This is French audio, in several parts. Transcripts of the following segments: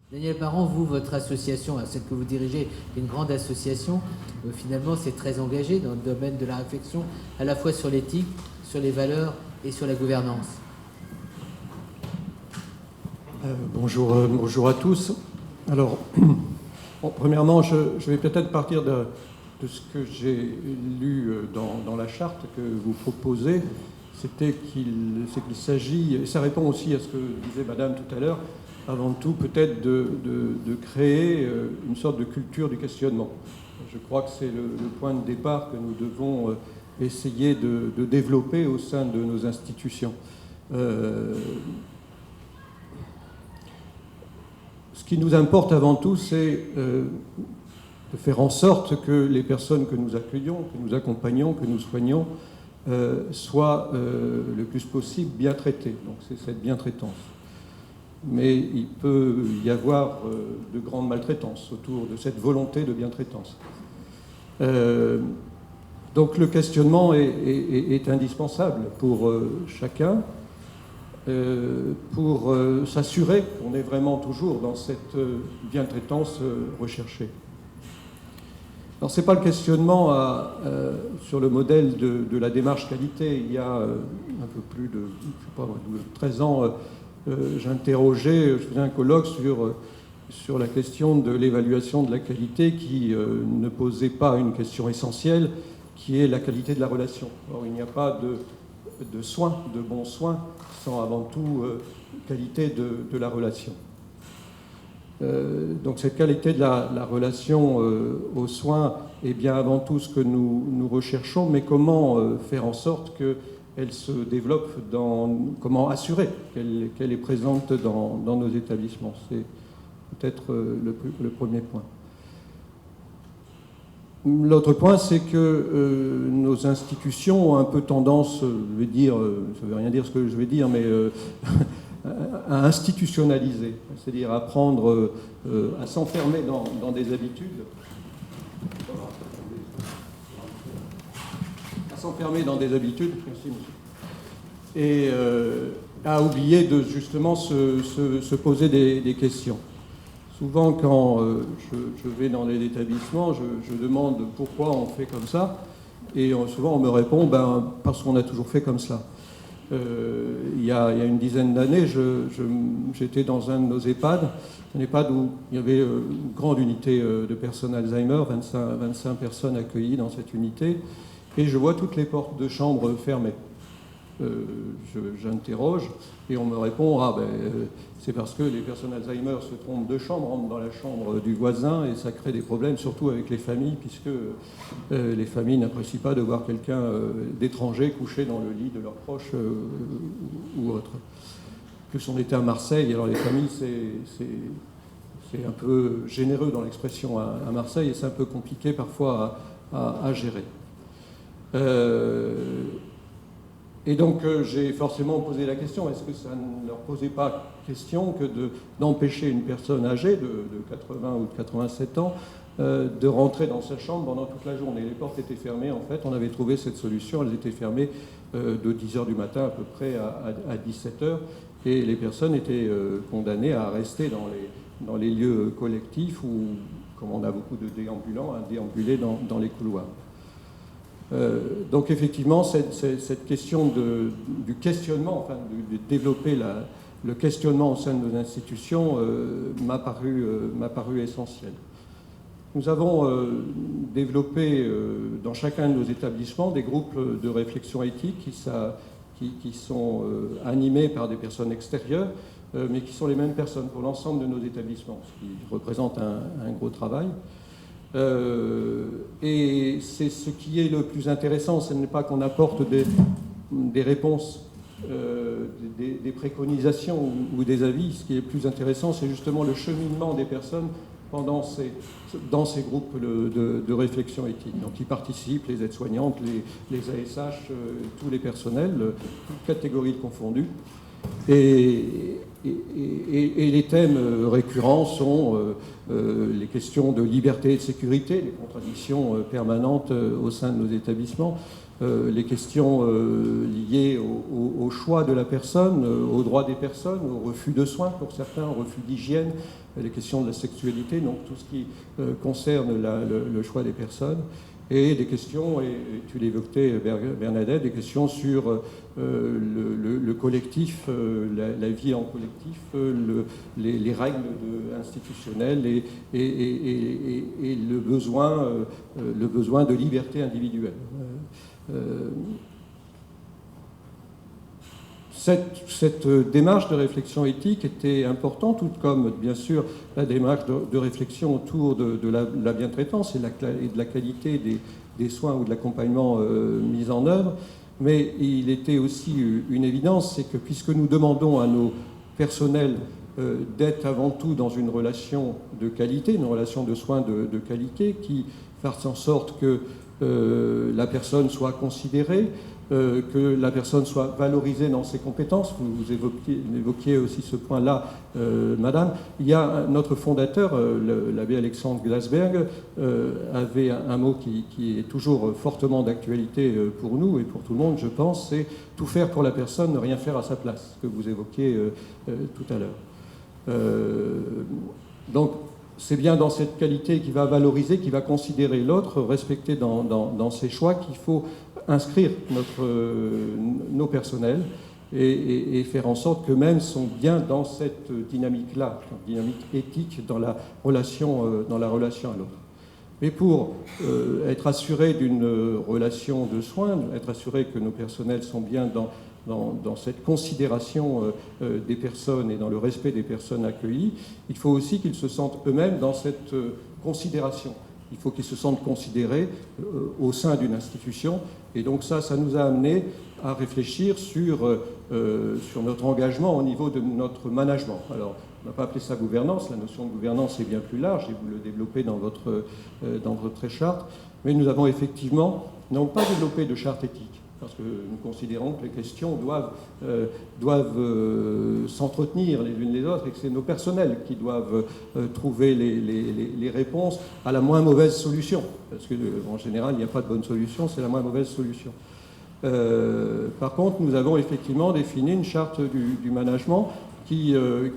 Daniel Parent, vous, votre association, celle que vous dirigez, est une grande association. Finalement, c'est très engagé dans le domaine de la réflexion, à la fois sur l'éthique, sur les valeurs et sur la gouvernance. Bonjour à tous. Alors, premièrement, je vais peut-être partir de ce que j'ai lu dans la charte que vous proposez. C'est qu'il s'agit, et ça répond aussi à ce que disait Madame tout à l'heure, avant tout peut-être de créer une sorte de culture du questionnement. Je crois que c'est le point de départ que nous devons essayer de développer au sein de nos institutions. Ce qui nous importe avant tout, c'est de faire en sorte que les personnes que nous accueillons, que nous accompagnons, que nous soignons, soient le plus possible bien traitées. Donc c'est cette bientraitance. Mais il peut y avoir de grandes maltraitances autour de cette volonté de bientraitance. Donc le questionnement est indispensable pour chacun, pour s'assurer qu'on est vraiment toujours dans cette bientraitance recherchée. Alors ce n'est pas le questionnement sur le modèle de la démarche qualité. Il y a un peu plus de, je sais pas, de 13 ans, je faisais un colloque sur la question de l'évaluation de la qualité qui ne posait pas une question essentielle, qui est la qualité de la relation. Or, il n'y a pas de soins, de bons soins, sans avant tout qualité de la relation. Donc cette qualité de la relation aux soins est bien avant tout ce que nous recherchons, mais comment faire en sorte qu'elle se développe, comment assurer qu'elle est présente dans nos établissements. C'est peut-être le premier point. L'autre point, c'est que nos institutions ont un peu tendance, je vais dire, ça ne veut rien dire ce que je vais dire, mais à institutionnaliser, c'est-à-dire à prendre, à s'enfermer dans des habitudes, merci monsieur, et à oublier de justement se poser des questions. Souvent, quand je vais dans les établissements, je demande pourquoi on fait comme ça, et souvent on me répond parce qu'on a toujours fait comme ça. Il y a une dizaine d'années, j'étais dans un de nos EHPAD, un EHPAD où il y avait une grande unité de personnes Alzheimer, 25 personnes accueillies dans cette unité, et je vois toutes les portes de chambre fermées. J'interroge et on me répond c'est parce que les personnes Alzheimer se trompent de chambre, rentrent dans la chambre du voisin et ça crée des problèmes, surtout avec les familles, puisque les familles n'apprécient pas de voir quelqu'un d'étranger couché dans le lit de leurs proches ou autre. Plus on était à Marseille, alors les familles, c'est un peu généreux dans l'expression à Marseille et c'est un peu compliqué parfois à gérer. Et donc j'ai forcément posé la question, est-ce que ça ne leur posait pas question que d'empêcher une personne âgée de 80 ou de 87 ans de rentrer dans sa chambre pendant toute la journée. Les portes étaient fermées, en fait, on avait trouvé cette solution, elles étaient fermées de 10h du matin à peu près à 17h, et les personnes étaient condamnées à rester dans les lieux collectifs où, comme on a beaucoup de déambulants, à déambuler dans les couloirs. Donc effectivement, cette question du questionnement, enfin de développer le questionnement au sein de nos institutions m'a paru essentiel. Nous avons développé dans chacun de nos établissements des groupes de réflexion éthique qui sont animés par des personnes extérieures, mais qui sont les mêmes personnes pour l'ensemble de nos établissements, ce qui représente un gros travail. Et c'est ce qui est le plus intéressant, ce n'est pas qu'on apporte des réponses, des préconisations ou des avis. Ce qui est le plus intéressant, c'est justement le cheminement des personnes dans ces groupes de réflexion éthique. Donc, y participent les aides-soignantes, les ASH, tous les personnels, toutes catégories confondues. Et les thèmes récurrents sont les questions de liberté et de sécurité, les contradictions permanentes au sein de nos établissements, les questions liées au choix de la personne, aux droits des personnes, au refus de soins pour certains, au refus d'hygiène, les questions de la sexualité, donc tout ce qui concerne le choix des personnes, et des questions, et tu l'évoquais Bernadette, des questions sur le collectif, la vie en collectif, les règles institutionnelles et le besoin de liberté individuelle. Cette démarche de réflexion éthique était importante, tout comme, bien sûr, la démarche de réflexion autour de la bientraitance et de la qualité des soins ou de l'accompagnement mis en œuvre. Mais il était aussi une évidence, c'est que puisque nous demandons à nos personnels d'être avant tout dans une relation de qualité, une relation de soins de qualité qui fasse en sorte que la personne soit considérée, que la personne soit valorisée dans ses compétences. Vous évoquiez aussi ce point-là, Madame. Il y a notre fondateur, l'abbé Alexandre Glasberg, avait un mot qui est toujours fortement d'actualité pour nous et pour tout le monde, je pense, c'est tout faire pour la personne, ne rien faire à sa place, que vous évoquiez tout à l'heure. Donc, c'est bien dans cette qualité qui va valoriser, qui va considérer l'autre, respecter dans ses choix, qu'il faut inscrire nos personnels et faire en sorte qu'eux-mêmes sont bien dans cette dynamique-là, dynamique éthique dans la relation à l'autre. Mais pour être assuré d'une relation de soins, être assuré que nos personnels sont bien dans cette considération des personnes et dans le respect des personnes accueillies, il faut aussi qu'ils se sentent eux-mêmes dans cette considération. Il faut qu'ils se sentent considérés au sein d'une institution. Et donc ça nous a amené à réfléchir sur notre engagement au niveau de notre management. Alors, on n'a pas appelé ça gouvernance, la notion de gouvernance est bien plus large, et vous le développez dans votre charte, mais nous avons effectivement, non pas développé de charte éthique, parce que nous considérons que les questions doivent s'entretenir les unes les autres et que c'est nos personnels qui doivent trouver les réponses à la moins mauvaise solution. Parce qu'en général, il n'y a pas de bonne solution, c'est la moins mauvaise solution. Par contre, nous avons effectivement défini une charte du management qui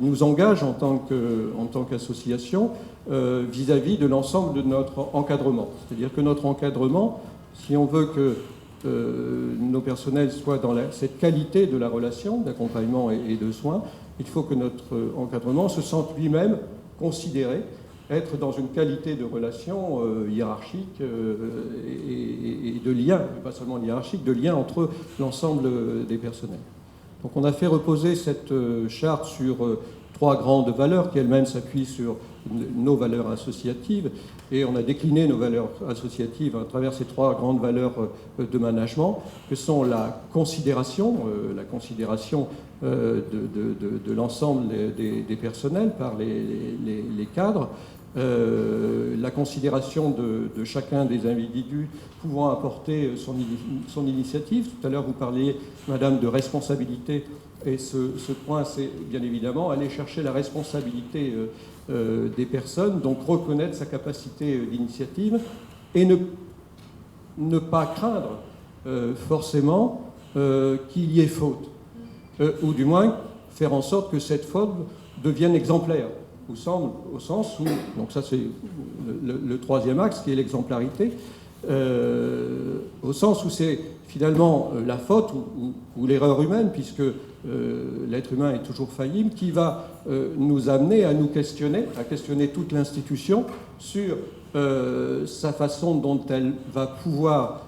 nous engage en tant qu'association vis-à-vis de l'ensemble de notre encadrement. C'est-à-dire que notre encadrement, si on veut que nos personnels soient dans cette qualité de la relation, d'accompagnement et de soins, il faut que notre encadrement se sente lui-même considéré, être dans une qualité de relation hiérarchique et de lien, pas seulement hiérarchique, de lien entre l'ensemble des personnels. Donc on a fait reposer cette charte sur 3 grandes valeurs qui elles-mêmes s'appuient sur nos valeurs associatives, et on a décliné nos valeurs associatives à travers ces 3 grandes valeurs de management, que sont la considération de l'ensemble des personnels par les cadres, la considération de chacun des individus pouvant apporter son initiative. Tout à l'heure, vous parliez, Madame, de responsabilité, et ce point, c'est bien évidemment aller chercher la responsabilité des personnes, donc reconnaître sa capacité d'initiative et ne pas craindre forcément qu'il y ait faute, ou du moins faire en sorte que cette faute devienne exemplaire, au sens où, donc ça c'est le 3e axe qui est l'exemplarité, au sens où c'est finalement la faute ou l'erreur humaine, puisque l'être humain est toujours faillible, qui va nous amener à questionner toute l'institution sur sa façon dont elle va pouvoir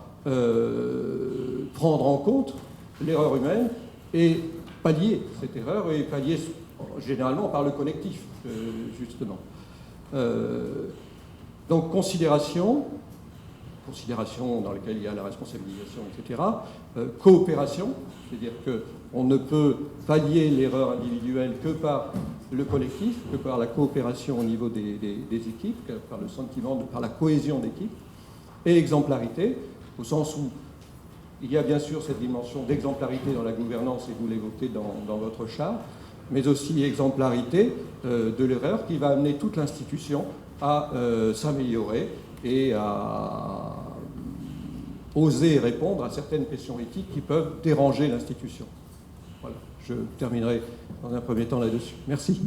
prendre en compte l'erreur humaine et pallier cette erreur, et pallier généralement par le collectif, justement. Donc considération dans laquelle il y a la responsabilisation, etc. Coopération, c'est-à-dire qu'on ne peut pallier l'erreur individuelle que par le collectif, que par la coopération au niveau des équipes, par le sentiment, par la cohésion d'équipe. Et exemplarité, au sens où il y a bien sûr cette dimension d'exemplarité dans la gouvernance, et vous l'évoquez dans votre charte, mais aussi exemplarité de l'erreur qui va amener toute l'institution à s'améliorer et à oser répondre à certaines questions éthiques qui peuvent déranger l'institution. Voilà, je terminerai dans un premier temps là-dessus. Merci.